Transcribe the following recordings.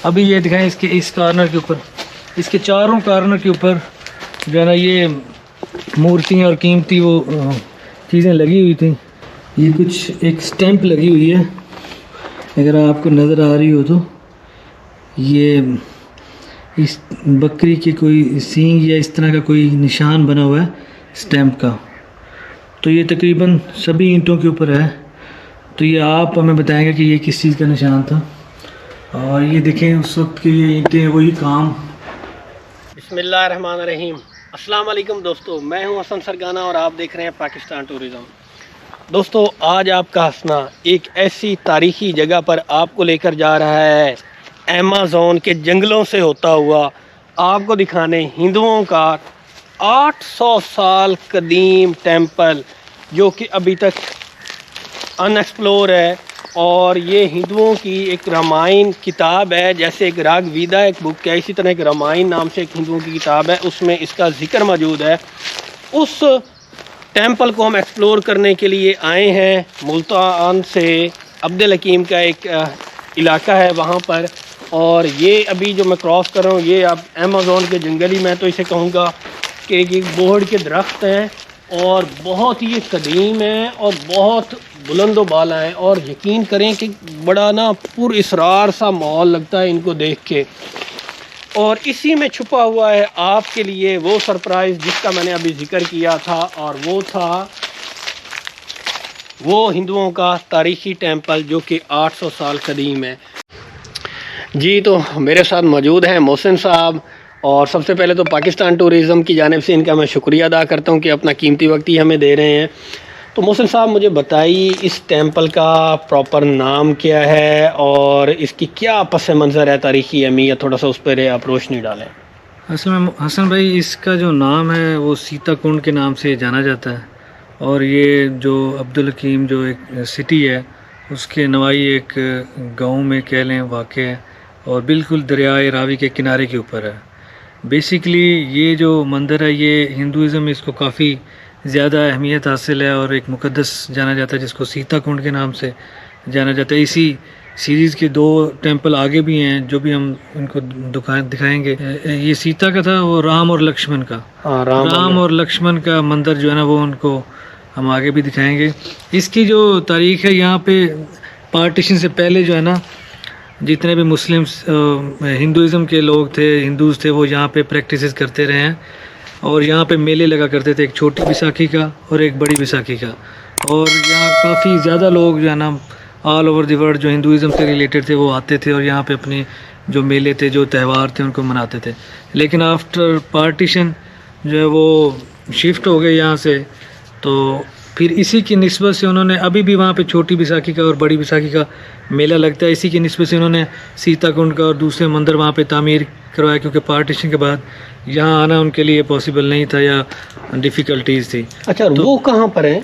अभी ये दिखाएं इसके इस कॉर्नर के ऊपर, इसके चारों कॉर्नर के ऊपर जो है ना ये मूर्तियाँ और कीमती वो चीज़ें लगी हुई थी। ये कुछ एक स्टैंप लगी हुई है, अगर आपको नज़र आ रही हो तो। ये इस बकरी के कोई सींग या इस तरह का कोई निशान बना हुआ है स्टैंप का। तो ये तकरीबन सभी ईंटों के ऊपर है। तो ये आप हमें बताएंगे कि ये किस चीज़ का निशान था। और ये देखें उस वक्त की ये ईंटें वही काम। बिस्मिल्लाहिर्रहमानिर्रहीम। अस्सलाम वालेकुम दोस्तों, मैं हूं हसन सरगाना और आप देख रहे हैं पाकिस्तान टूरिज़्म। दोस्तों, आज आपका हंसना एक ऐसी तारीख़ी जगह पर आपको लेकर जा रहा है, अमेज़न के जंगलों से होता हुआ आपको दिखाने हिंदुओं का 800 साल कदीम टेंपल, जो कि अभी तक अनएक्सप्लोर है। और ये हिंदुओं की एक रामायण किताब है, जैसे एक राग वीदा एक बुक है, इसी तरह एक रामायण नाम से एक हिंदुओं की किताब है, उसमें इसका जिक्र मौजूद है। उस टेंपल को हम एक्सप्लोर करने के लिए आए हैं। मुल्तान से अब्दुल हकीम का एक इलाका है वहाँ पर, और ये अभी जो मैं क्रॉस कर रहा हूँ ये अब अमेज़न के जंगल ही, मैं तो इसे कहूँगा कि ये बोहड़ के दरख्त हैं और बहुत ही कदीम है और बहुत बुलंदो बाला है। और यकीन करें कि बड़ा ना पुरअसरार सा माहौल लगता है इनको देख के। और इसी में छुपा हुआ है आपके लिए वो सरप्राइज़ जिसका मैंने अभी जिक्र किया था, और वो था वो हिंदुओं का तारीख़ी टेंपल जो कि 800 साल कदीम है। जी, तो मेरे साथ मौजूद हैं मोहसिन साहब, और सबसे पहले तो पाकिस्तान टूरिज़्म की जानिब से इनका मैं शुक्रिया अदा करता हूं कि अपना कीमती वक्त ही हमें दे रहे हैं। तो मोहसिन साहब, मुझे बताइए इस टेंपल का प्रॉपर नाम क्या है और इसकी क्या पस मंज़र है, तारीख़ी अहमियत, थोड़ा सा उस पर आप रोशनी डालें। हसन भाई, इसका जो नाम है वो सीता कुंड के नाम से जाना जाता है। और ये जो अब्दुल हकीम जो एक सिटी है उसके नवाई एक गाँव में कह लें वाक़ है, और बिल्कुल दरियाए रावी के किनारे के ऊपर है। बेसिकली ये जो मंदिर है ये हिंदुज़म में इसको काफ़ी ज़्यादा अहमियत हासिल है और एक मुक़द्दस जाना जाता है, जिसको सीता कुंड के नाम से जाना जाता है। इसी सीरीज़ के 2 टेंपल आगे भी हैं जो भी हम इनको दिखाएंगे। ये सीता का था, वो राम और लक्ष्मण का। राम और लक्ष्मण का मंदिर जो है ना वो उनको हम आगे भी दिखाएंगे। इसकी जो तारीख़ है, यहाँ पे पार्टीशन से पहले जो है ना जितने भी मुस्लिम्स हिंदुज़म के लोग थे, हिंदूज़ थे, वो यहाँ पे प्रैक्टिसेस करते रहे हैं। और यहाँ पे मेले लगा करते थे, एक छोटी बैसाखी का और एक बड़ी बैसाखी का। और यहाँ काफ़ी ज़्यादा लोग जो है ना ऑल ओवर द वर्ल्ड जो हिंदुज़म से रिलेटेड थे वो आते थे और यहाँ पे अपने जो मेले थे, जो त्यौहार थे, उनको मनाते थे। लेकिन आफ्टर पार्टीशन जो है वो शिफ्ट हो गए यहाँ से, तो फिर इसी की निस्बत से उन्होंने अभी भी वहाँ पे छोटी बैसाखी का और बड़ी बैसाखी का मेला लगता है। इसी की निस्बत से उन्होंने सीता कुंड का और दूसरे मंदिर वहाँ पे तामीर करवाया, क्योंकि पार्टीशन के बाद यहाँ आना उनके लिए पॉसिबल नहीं था या डिफ़िकल्टीज़ थी। अच्छा, तो वो कहाँ पर है?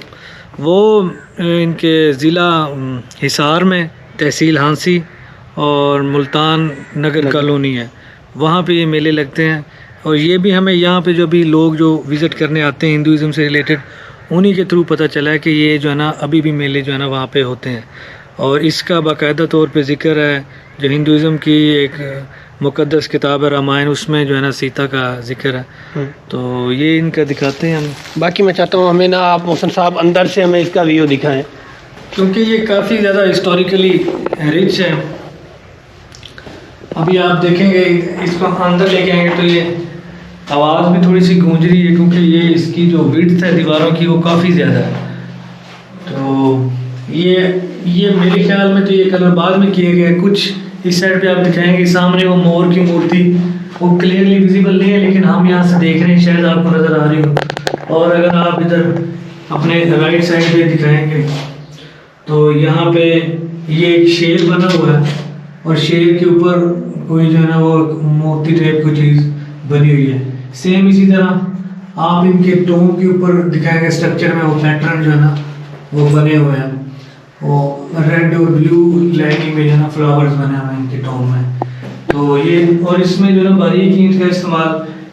वो इनके ज़िला हिसार में, तहसील हांसी और मुल्तान नगर कॉलोनी है, वहाँ पे ये मेले लगते हैं। और ये भी हमें यहाँ पे जो भी लोग जो विज़िट करने आते हैं हिंदुज़म से रिलेटेड, उन्हीं के थ्रू पता चला है कि ये जो है ना अभी भी मेले जो है ना वहाँ पे होते हैं। और इसका बाकायदा तौर पे ज़िक्र है जो हिंदुज़म की एक मुक़द्दस किताब है रामायण, उसमें जो है ना सीता का जिक्र है। तो ये इनका दिखाते हैं हम। बाकी मैं चाहता हूँ हमें ना आप मोहसिन साहब अंदर से हमें इसका व्यू दिखाएं, क्योंकि ये काफ़ी ज़्यादा हिस्टोरिकली रिच है। अभी आप देखेंगे इसको अंदर लेके आएंगे तो ये आवाज़ भी थोड़ी सी गूंज रही है, क्योंकि ये इसकी जो विड्थ है दीवारों की वो काफ़ी ज़्यादा है। तो ये मेरे ख्याल में तो ये कलर बाद में किए गए। कुछ इस साइड पे आप दिखाएंगे सामने वो मोर की मूर्ति, वो क्लियरली विजिबल नहीं है, लेकिन हम यहाँ से देख रहे हैं, शायद आपको नज़र आ रही हो। और अगर आप इधर अपने राइट साइड पे दिखाएंगे तो यहाँ पे ये एक शेर बना हुआ है और शेर के ऊपर कोई जो है ना वो मूर्ति टाइप कोई चीज़ बनी हुई है। सेम इसी तरह आप इनके टोम के ऊपर दिखाएंगे स्ट्रक्चर में वो पैटर्न जो है ना वो बने हुए हैं, वो रेड और ब्लू लाइनिंग में जो है ना फ्लावर्स बने हुए हैं इनके टोम में। तो ये, और इसमें जो है ना बारीक ईंट का इस्तेमाल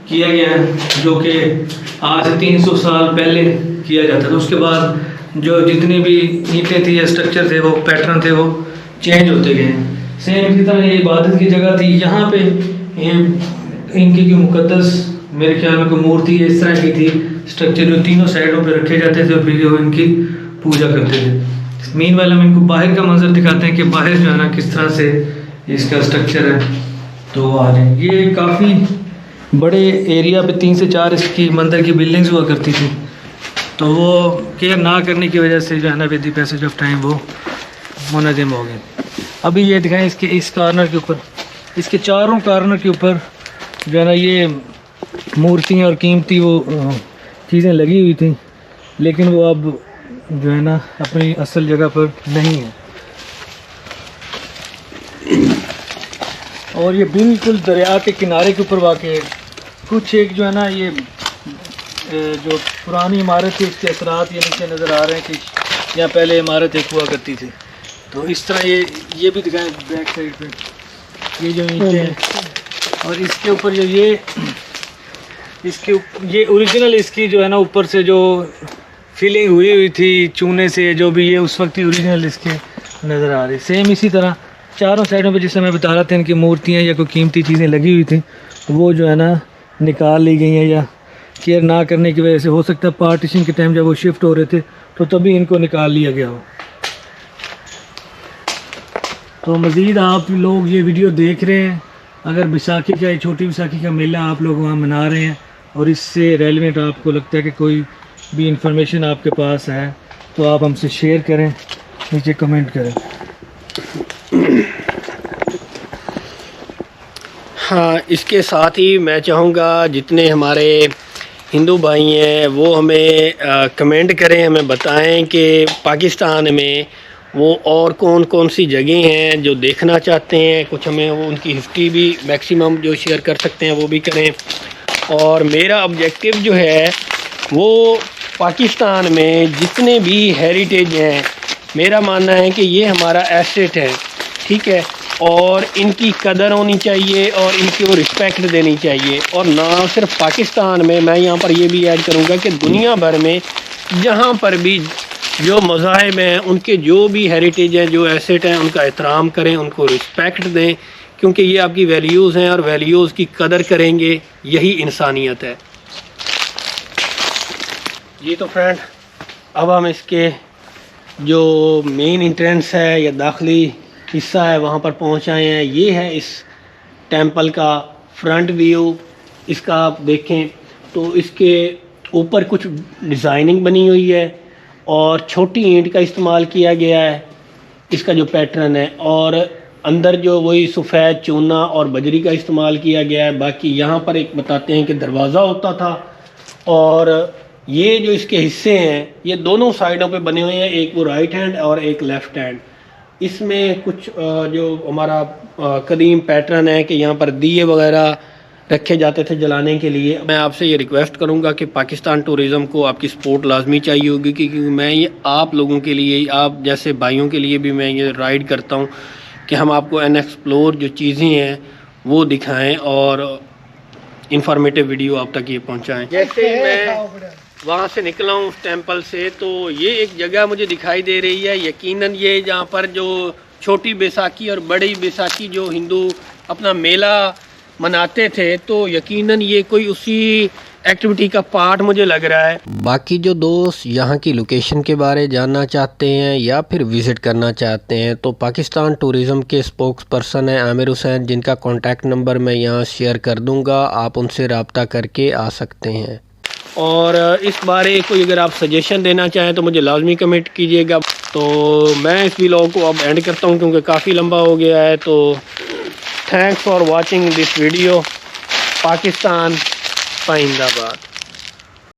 किया गया है, जो कि आज से 300 साल पहले किया जाता था। उसके बाद जो जितनी भी ईंटें थी या स्ट्रक्चर थे, वो पैटर्न थे, वो चेंज होते गए। सेम इसी तरह ये इबादत की जगह थी। यहाँ पे ये इनकी जो मुकद्दस मेरे ख्याल में कोई मूर्ति इस तरह की थी, स्ट्रक्चर जो तीनों साइडों पे रखे जाते थे और फिर वो इनकी पूजा करते थे। मीनवाइल हम इनको बाहर का मंजर दिखाते हैं कि बाहर जो है ना किस तरह से इसका स्ट्रक्चर है। तो आ जाए, ये काफ़ी बड़े एरिया पे 3 से 4 इसकी मंदिर की बिल्डिंग्स हुआ करती थी, तो वो केयर ना करने की वजह से जो है ना with the passage of time वो मुनज़्ज़म हो गए। अभी ये दिखाएं इसके इस कॉर्नर के ऊपर, इसके चारों कॉर्नर के ऊपर जो है ना ये मूर्तियाँ और कीमती वो चीज़ें लगी हुई थी, लेकिन वो अब जो है ना अपनी असल जगह पर नहीं है। और ये बिल्कुल दरिया के किनारे के ऊपर वाक़ है। कुछ एक जो है ना ये जो पुरानी इमारत थी उसके असरात ये नीचे नज़र आ रहे हैं कि यहाँ पहले इमारत एक हुआ करती थी। तो इस तरह ये भी दिखाएं बैक साइड पे, ये जो ईंटें हैं और इसके ऊपर जो ये ओरिजिनल इसकी जो है ना ऊपर से जो फिलिंग हुई थी चूने से, जो भी ये उस वक्त ही ओरिजिनल इसके नज़र आ रही। सेम इसी तरह चारों साइडों पे जिससे मैं बता रहा था इनकी मूर्तियाँ या कोई कीमती चीज़ें लगी हुई थी, वो जो है ना निकाल ली गई हैं या केयर ना करने की वजह से। हो सकता है पार्टीशन के टाइम जब वो शिफ्ट हो रहे थे तो तभी इनको निकाल लिया गया हो। तो मज़ीद आप लोग ये वीडियो देख रहे हैं, अगर बैसाखी का छोटी बैसाखी का मेला आप लोग वहाँ मना रहे हैं और इससे रेलिवेंट आपको लगता है कि कोई भी इंफॉर्मेशन आपके पास है तो आप हमसे शेयर करें, नीचे कमेंट करें। हाँ, इसके साथ ही मैं चाहूँगा जितने हमारे हिंदू भाई हैं वो हमें कमेंट करें, हमें बताएं कि पाकिस्तान में वो और कौन कौन सी जगह हैं जो देखना चाहते हैं। कुछ हमें वो उनकी हिस्ट्री भी मैक्सिमम जो शेयर कर सकते हैं वो भी करें। और मेरा ऑब्जेक्टिव जो है वो पाकिस्तान में जितने भी हेरिटेज हैं, मेरा मानना है कि ये हमारा एसेट है, ठीक है, और इनकी कदर होनी चाहिए और इनको रिस्पेक्ट देनी चाहिए। और ना सिर्फ पाकिस्तान में, मैं यहाँ पर ये भी ऐड करूँगा कि दुनिया भर में जहाँ पर भी जो मज़ाहिब हैं उनके जो भी हेरिटेज हैं, जो एसेट हैं, उनका एहतराम करें, उनको रिस्पेक्ट दें, क्योंकि ये आपकी वैल्यूज़ हैं और वैल्यूज़ की कदर करेंगे, यही इंसानियत है। जी तो फ्रेंड, अब हम इसके जो मेन एंट्रेंस है या दाखिली हिस्सा है वहाँ पर पहुँच आए हैं। ये है इस टेंपल का फ्रंट व्यू। इसका आप देखें तो इसके ऊपर कुछ डिज़ाइनिंग बनी हुई है और छोटी ईंट का इस्तेमाल किया गया है, इसका जो पैटर्न है, और अंदर जो वही सफ़ेद चूना और बजरी का इस्तेमाल किया गया है। बाकी यहाँ पर एक बताते हैं कि दरवाज़ा होता था, और ये जो इसके हिस्से हैं ये दोनों साइडों पे बने हुए हैं, एक वो राइट हैंड और एक लेफ़्ट हैंड। इसमें कुछ जो हमारा कदीम पैटर्न है कि यहाँ पर दिए वगैरह रखे जाते थे जलाने के लिए। मैं आपसे ये रिक्वेस्ट करूँगा कि पाकिस्तान टूरिज़म को आपकी सपोर्ट लाजमी चाहिए होगी, क्योंकि मैं ये आप लोगों के लिए, आप जैसे भाइयों के लिए भी मैं ये राइड करता हूँ कि हम आपको अनएक्सप्लोर जो चीज़ें हैं वो दिखाएं और इंफॉर्मेटिव वीडियो आप तक ये पहुँचाएँ। जैसे मैं वहाँ से निकला हूँ उस टेंपल से, तो ये एक जगह मुझे दिखाई दे रही है। यकीनन ये जहाँ पर जो छोटी बैसाखी और बड़ी बैसाखी जो हिंदू अपना मेला मनाते थे, तो यकीनन ये कोई उसी एक्टिविटी का पार्ट मुझे लग रहा है। बाकी जो दोस्त यहाँ की लोकेशन के बारे जानना चाहते हैं या फिर विज़िट करना चाहते हैं तो पाकिस्तान टूरिज़म के स्पोक्स पर्सन हैं आमिर हुसैन, जिनका कॉन्टैक्ट नंबर मैं यहाँ शेयर कर दूँगा, आप उनसे रब्ता करके आ सकते हैं। और इस बारे कोई अगर आप सजेशन देना चाहें तो मुझे लाजमी कमेंट कीजिएगा। तो मैं इस व्लॉग को अब एंड करता हूँ क्योंकि काफ़ी लंबा हो गया है। तो thanks for watching this video. Pakistan जिंदाबाद।